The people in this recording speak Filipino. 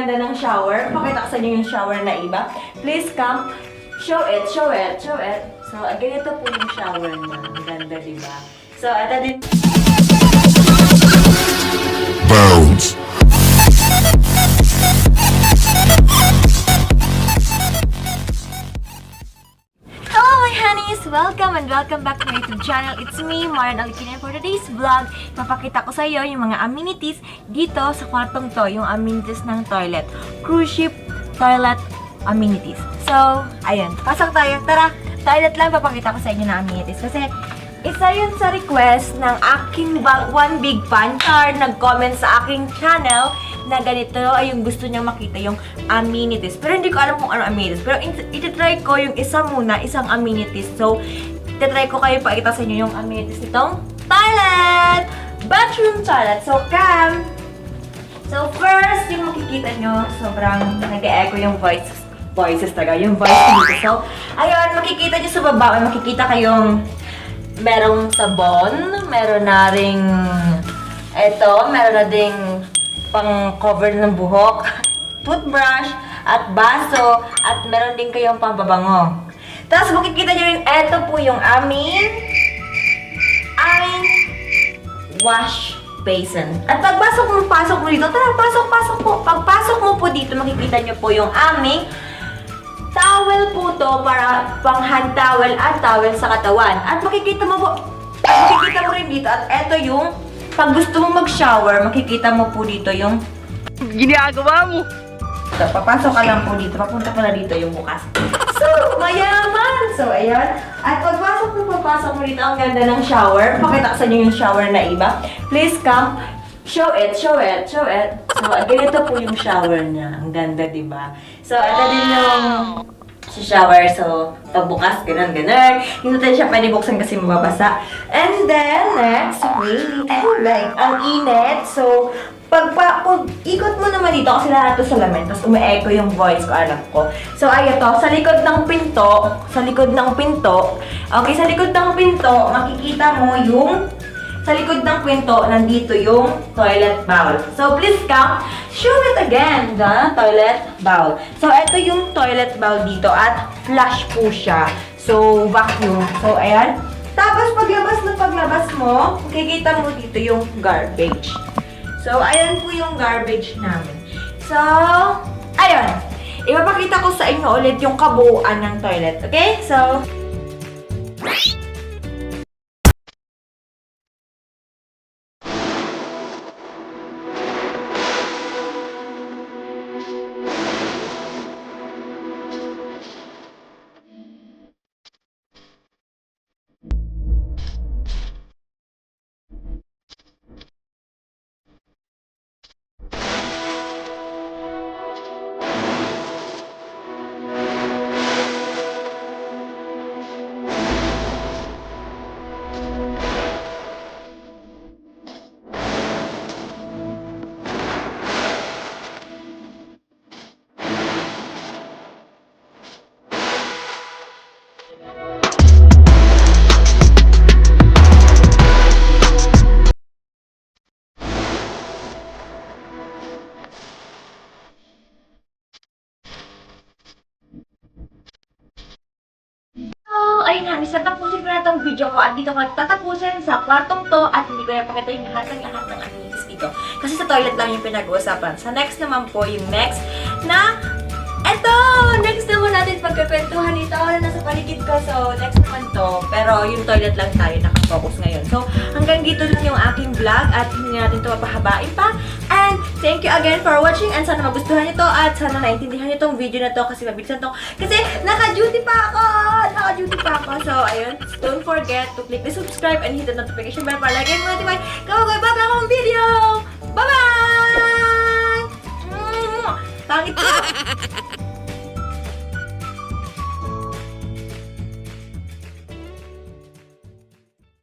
ganda ng shower. Pakita ko sa inyo yung shower na iba. Please come. Show it, show it, show it. So, ganito po yung shower niya. Ang ganda, diba? So, ito din. Bounce. Hello, my honeys! Welcome and welcome back to my YouTube channel. It's me, Maren Alcina. For today's vlog, papakita ko sa iyo yung mga amenities dito sa kwartong to. Yung amenities ng toilet. Cruise ship toilet amenities. So, ayun. Pasok tayo. Tara! Toilet lang papakita ko sa inyo na amenities. Kasi, isa yun sa request ng aking one big fan. Char, nag-comment sa aking channel na ganito ay yung gusto niyang makita yung amenities. Pero hindi ko alam kung ano amenities. Pero itatry ko yung isa muna, isang amenities. So, itatry ko kayo pakita sa inyo yung amenities nitong toilet! Bathroom toilet. So, cam! So, first, yung makikita nyo, sobrang nag-e-echo yung voices talaga. Yung voice dito. So, ayun, makikita nyo sa baba, ay makikita kayong merong sabon, meron na ring eto, meron na ding pang cover ng buhok, toothbrush, at baso, at meron din kayong pambabango. Tapos makikita nyo rin, eto po yung aming wash basin. At pasok mo dito, tara, pasok po. Pagpasok mo po dito, makikita nyo po yung aming towel po to para pang hand towel at towel sa katawan. At makikita mo rin dito, at eto yung pag gusto mong mag-shower, makikita mo po dito yung ginagawa mo. So, papasok ka lang po dito. Papunta pala dito yung bukas. So, mayaman! So, ayan. At papasok mo dito, ang ganda ng shower. Pakita ko sa inyo yung shower na iba. Please come. Show it, show it, show it. So, ganito po yung shower niya. Ang ganda, diba? So, ito din yung shower. So, pagbukas, ganun. Hindi natin siya pwede buksan kasi mababasa. And then, next, wait. Like, ang init. So, pag ikot mo naman dito kasi lahat to sa lamin, tapos umi-echo yung voice ko, alam ko. So, ay ito, sa likod ng pinto, makikita mo yung, sa likod ng pinto, nandito yung toilet bowl. So, please come, show it again, the toilet bowl. So, ito yung toilet bowl dito at flush po siya. So, vacuum. So, ayan. Tapos, paglabas mo, makikita mo dito yung garbage. So, ayan po yung garbage namin. So, ayun. Ipapakita ko sa inyo ulit yung kabuuan ng toilet. Okay? So, ayun nga, tapusin ko na itong video ko at dito ko tatapusin sa kwartong to at hindi ko na pakita yung lahat ng amenities dito. Kasi sa toilet lang yung pinag-uusapan. Sa next naman po, yung next na next naman natin pagkakwentuhan ito na nasa paligid ko. So, next naman to. Pero yung toilet lang tayo nakafocus ngayon. So, hanggang dito lang yung aking vlog at hindi natin ito mapahabain pa. And thank you again for watching and sana magustuhan nyo to at sana naintindihan nyo tong video na to kasi mabilisan to. Kasi naka-duty pa ako! So, ayun. Don't forget to click the subscribe and hit the notification bell para lagi mo notify kapag may bago akong video! Bye-bye!